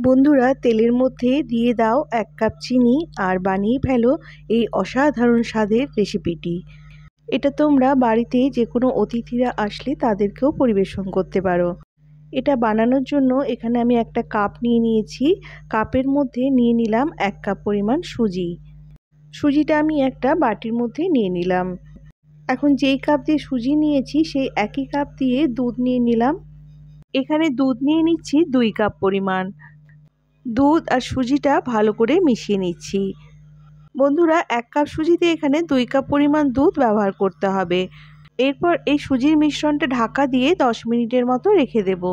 বন্ধুরা, তেলের মধ্যে দিয়ে দাও 1 কাপ চিনি আর বানিয়ে ফেলো এই অসাধারণ স্বাদের রেসিপিটি। এটা তোমরা বাড়িতে যে কোনো অতিথিরা আসলে তাদেরকেও পরিবেশন করতে পারো। এটা বানানোর জন্য এখানে আমি একটা কাপ নিয়ে নিয়েছি। কাপের মধ্যে নিয়ে নিলাম 1 কাপ পরিমাণ সুজি। সুজিটা আমি একটা বাটির মধ্যে নিয়ে নিলাম। এখন যেই কাপ দিয়ে সুজি নিয়েছি সেই একই কাপ দিয়ে দুধ নিয়ে নিলাম। এখানে দুধ নিয়ে নিচ্ছি 2 কাপ পরিমাণ। দুধ আর সুজিটা ভালো করে মিশিয়ে নিচ্ছি। বন্ধুরা, 1 কাপ সুজিতে এখানে 2 কাপ পরিমাণ দুধ ব্যবহার করতে হবে। এরপর এই সুজির মিশ্রণটা ঢাকা দিয়ে 10 মিনিটের মতো রেখে দেব।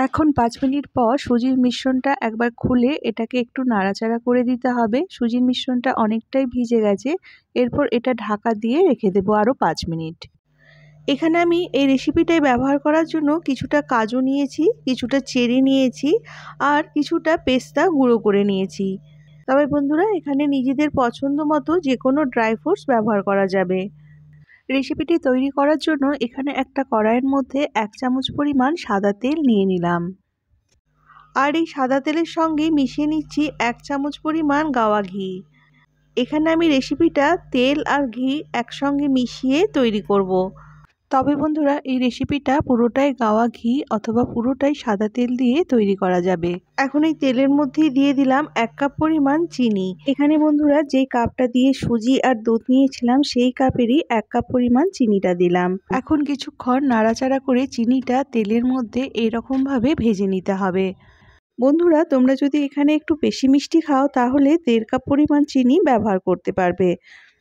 এখন 5 মিনিট পর সুজির মিশ্রণটা একবার খুলে এটাকে একটু নাড়াচাড়া করে দিতে হবে। সুজির মিশ্রণটা অনেকটাই ভিজে গেছে। এরপর এটা ঢাকা দিয়ে রেখে দেব আরও 5 মিনিট। এখানে আমি এই রেসিপিটায় ব্যবহার করার জন্য কিছুটা কাজু নিয়েছি, কিছুটা চেরি নিয়েছি আর কিছুটা পেস্তা গুঁড়ো করে নিয়েছি। তবে বন্ধুরা, এখানে নিজেদের পছন্দ মতো যে কোনো ড্রাই ফ্রুটস ব্যবহার করা যাবে। রেসিপিটি তৈরি করার জন্য এখানে একটা কড়াইয়ের মধ্যে 1 চামচ পরিমাণ সাদা তেল নিয়ে নিলাম। আর এই সাদা তেলের সঙ্গে মিশিয়ে নিচ্ছি 1 চামচ পরিমাণ গাওয়া ঘি। এখানে আমি রেসিপিটা তেল আর ঘি একসঙ্গে মিশিয়ে তৈরি করব। তবে বন্ধুরা, এই রেসিপিটা পুরোটাই গাওয়া ঘি অথবা পুরোটাই সাদা তেল দিয়ে তৈরি করা যাবে। এখন এই তেলের মধ্যেই দিয়ে দিলাম 1 কাপ পরিমাণ চিনি। এখানে বন্ধুরা, যেই কাপটা দিয়ে সুজি আর দুধ নিয়েছিলাম সেই কাপেরই 1 কাপ পরিমাণ চিনিটা দিলাম। এখন কিছুক্ষণ নাড়াচাড়া করে চিনিটা তেলের মধ্যে এরকমভাবে ভেজে নিতে হবে। বন্ধুরা, তোমরা যদি এখানে একটু বেশি মিষ্টি খাও তাহলে 1.5 কাপ পরিমাণ চিনি ব্যবহার করতে পারবে।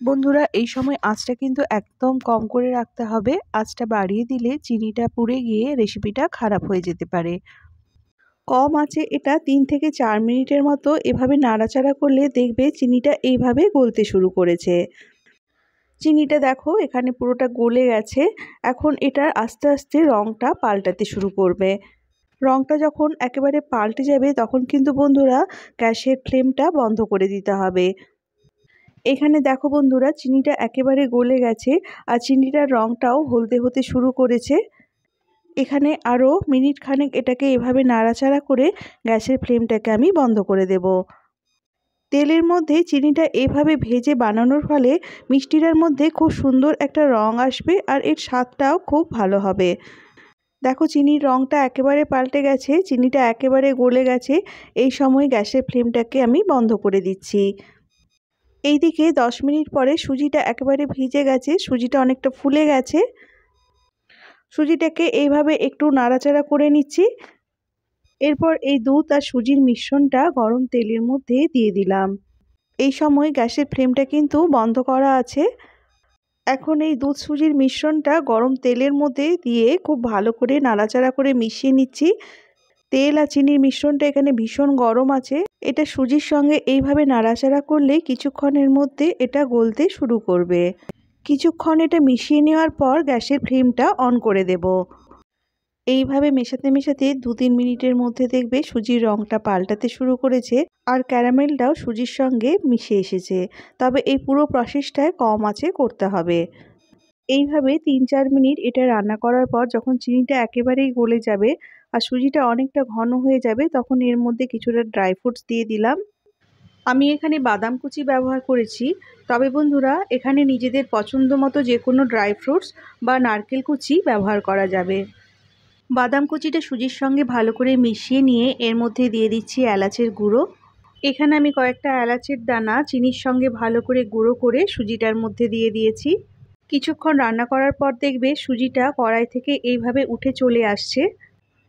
বন্ধুরা, এই সময় আঁচটা কিন্তু একদম কম করে রাখতে হবে। আঁচটা বাড়িয়ে দিলে চিনিটা পুড়ে গিয়ে রেসিপিটা খারাপ হয়ে যেতে পারে। কম আঁচে এটা 3 থেকে 4 মিনিটের মতো এভাবে নাড়াচাড়া করলে দেখবে চিনিটা এইভাবে গলতে শুরু করেছে। চিনিটা দেখো এখানে পুরোটা গলে গেছে। এখন এটা আস্তে আস্তে রঙটা পাল্টাতে শুরু করবে। রঙটা যখন একেবারে পাল্টে যাবে তখন কিন্তু বন্ধুরা গ্যাসের ফ্লেমটা বন্ধ করে দিতে হবে। এখানে দেখো বন্ধুরা, চিনিটা একেবারে গলে গেছে আর চিনিটার রঙটাও হলদে হতে শুরু করেছে। এখানে আরও মিনিট খানেক এটাকে এভাবে নাড়াচাড়া করে গ্যাসের ফ্লেমটাকে আমি বন্ধ করে দেব। তেলের মধ্যে চিনিটা এইভাবে ভেজে বানানোর ফলে মিষ্টিটার মধ্যে খুব সুন্দর একটা রং আসবে আর এর স্বাদটাও খুব ভালো হবে। দেখো চিনির রঙটা একেবারে পাল্টে গেছে, চিনিটা একেবারে গলে গেছে। এই সময় গ্যাসের ফ্লেমটাকে আমি বন্ধ করে দিচ্ছি। এইদিকে 10 মিনিট পরে সুজিটা একেবারে ভিজে গেছে, সুজিটা অনেকটা ফুলে গেছে। সুজিটাকে এইভাবে একটু নাড়াচাড়া করে নিচ্ছি। এরপর এই দুধ আর সুজির মিশ্রণটা গরম তেলের মধ্যে দিয়ে দিলাম। এই সময় গ্যাসের ফ্লেমটা কিন্তু বন্ধ করা আছে। এখন এই দুধ সুজির মিশ্রণটা গরম তেলের মধ্যে দিয়ে খুব ভালো করে নাড়াচাড়া করে মিশিয়ে নিচ্ছি। তেল আর চিনির মিশ্রণটা এখানে ভীষণ গরম আছে। এটা সুজির সঙ্গে এইভাবে নাড়াচাড়া করলে কিছুক্ষণের মধ্যে এটা গলতে শুরু করবে। কিছুক্ষণ এটা মিশিয়ে নেওয়ার পর গ্যাসের ফ্লেমটা অন করে দেব। এইভাবে মেশাতে মেশাতে 2-3 মিনিটের মধ্যে দেখবে সুজির রঙটা পাল্টাতে শুরু করেছে আর ক্যারামেলটাও সুজির সঙ্গে মিশে এসেছে। তবে এই পুরো প্রসেসটায় কম আঁচে করতে হবে। এইভাবে 3-4 মিনিট এটা রান্না করার পর যখন চিনিটা একেবারেই গলে যাবে আর সুজিটা অনেকটা ঘন হয়ে যাবে তখন এর মধ্যে কিছুটা ড্রাই ফ্রুটস দিয়ে দিলাম। আমি এখানে বাদাম কুচি ব্যবহার করেছি। তবে বন্ধুরা, এখানে নিজেদের পছন্দ মতো যে কোনো ড্রাই ফ্রুটস বা নারকেল কুচি ব্যবহার করা যাবে। বাদাম কুচিটা সুজির সঙ্গে ভালো করে মিশিয়ে নিয়ে এর মধ্যে দিয়ে দিচ্ছি এলাচের গুঁড়ো। এখানে আমি কয়েকটা এলাচের দানা চিনির সঙ্গে ভালো করে গুঁড়ো করে সুজিটার মধ্যে দিয়ে দিয়েছি। কিছুক্ষণ রান্না করার পর দেখবে সুজিটা কড়াই থেকে এইভাবে উঠে চলে আসছে।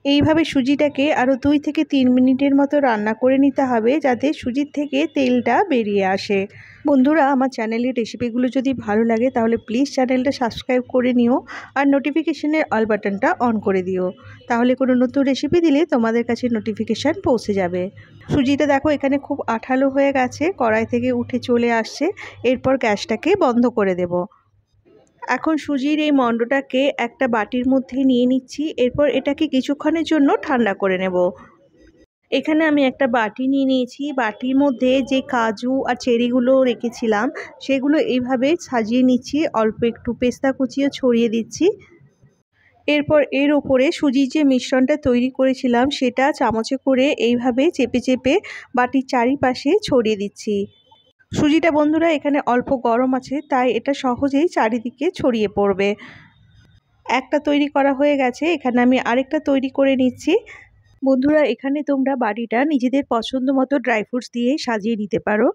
এইভাবে সুজিটাকে আরও 2 থেকে 3 মিনিটের মতো রান্না করে নিতে হবে যাতে সুজির থেকে তেলটা বেরিয়ে আসে। বন্ধুরা, আমার চ্যানেলের রেসিপিগুলো যদি ভালো লাগে তাহলে প্লিজ চ্যানেলটা সাবস্ক্রাইব করে নিও আর নোটিফিকেশনের অল বাটনটা অন করে দিও। তাহলে কোনো নতুন রেসিপি দিলে তোমাদের কাছে নোটিফিকেশান পৌঁছে যাবে। সুজিটা দেখো এখানে খুব আঠালো হয়ে গেছে, কড়াই থেকে উঠে চলে আসছে। এরপর গ্যাসটাকে বন্ধ করে দেব। এখন সুজির এই মণ্ডটাকে একটা বাটির মধ্যে নিয়ে নিচ্ছি। এরপর এটাকে কিছুক্ষণের জন্য ঠান্ডা করে নেব। এখানে আমি একটা বাটি নিয়ে নিয়েছি। বাটির মধ্যে যে কাজু আর চেরিগুলো রেখেছিলাম সেগুলো এইভাবে সাজিয়ে নিচ্ছি। অল্প একটু পেস্তা কুচিও ছড়িয়ে দিচ্ছি। এরপর এর উপরে সুজির যে মিশ্রণটা তৈরি করেছিলাম সেটা চামচে করে এইভাবে চেপে চেপে বাটির চারিপাশে ছড়িয়ে দিচ্ছি। সুজিটা বন্ধুরা এখানে অল্প গরম আছে, তাই এটা সহজেই চারিদিকে ছড়িয়ে পড়বে। একটা তৈরি করা হয়ে গেছে, এখানে আমি আরেকটা তৈরি করে নিচ্ছি। বন্ধুরা এখানে তোমরা বাটিটা নিজেদের পছন্দ মতো ড্রাই ফ্রুটস দিয়ে সাজিয়ে নিতে পারো।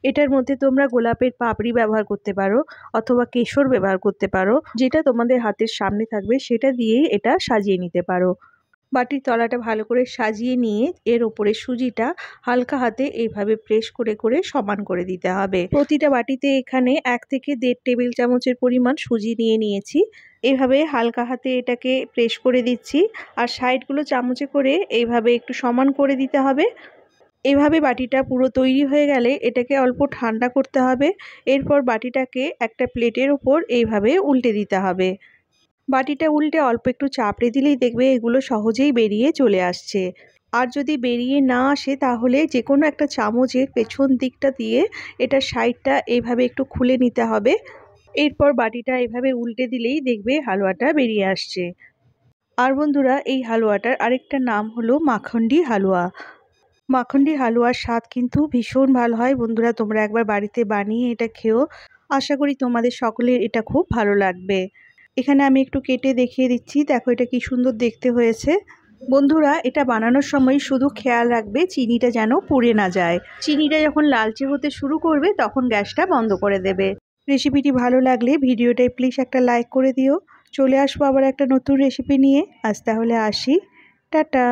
এটার মধ্যে তোমরা গোলাপের পাপড়ি ব্যবহার করতে পারো অথবা কেশর ব্যবহার করতে পারো, যেটা তোমাদের হাতের সামনে থাকবে সেটা দিয়েই এটা সাজিয়ে নিতে পারো। বাটির তলাটা ভালো করে সাজিয়ে নিয়ে এর উপরে সুজিটা হালকা হাতে এইভাবে প্রেস করে করে সমান করে দিতে হবে। প্রতিটা বাটিতে এখানে 1 থেকে 1.5 টেবিল চামচের পরিমাণ সুজি নিয়ে নিয়েছি। এভাবে হালকা হাতে এটাকে প্রেস করে দিচ্ছি আর সাইডগুলো চামচে করে এইভাবে একটু সমান করে দিতে হবে। এভাবে বাটিটা পুরো তৈরি হয়ে গেলে এটাকে অল্প ঠান্ডা করতে হবে। এরপর বাটিটাকে একটা প্লেটের ওপর এইভাবে উল্টে দিতে হবে। বাটিটা উল্টে অল্প একটু চাপড়ে দিলেই দেখবে এগুলো সহজেই বেরিয়ে চলে আসছে। আর যদি বেরিয়ে না আসে তাহলে যে কোনো একটা চামচের পেছন দিকটা দিয়ে এটার সাইডটা এইভাবে একটু খুলে নিতে হবে। এরপর বাটিটা এভাবে উল্টে দিলেই দেখবে হালুয়াটা বেরিয়ে আসছে। আর বন্ধুরা এই হালুয়াটার আরেকটা নাম হলো মাখন্ডি হালুয়া। মাখন্ডি হালুয়ার স্বাদ কিন্তু ভীষণ ভালো হয়। বন্ধুরা তোমরা একবার বাড়িতে বানিয়ে এটা খেও, আশা করি তোমাদের সকলের এটা খুব ভালো লাগবে। এখানে আমি একটু কেটে দেখিয়ে দিচ্ছি, দেখো এটা কি সুন্দর দেখতে হয়েছে। বন্ধুরা এটা বানানোর সময় শুধু খেয়াল রাখবে চিনিটা যেন পুড়ে না যায়। চিনিটা যখন লালচে হতে শুরু করবে তখন গ্যাসটা বন্ধ করে দেবে। রেসিপিটি ভালো লাগলে ভিডিওটায় প্লিজ একটা লাইক করে দিও। চলে আসবো আবার একটা নতুন রেসিপি নিয়ে। আজ তাহলে আসি, টাটা।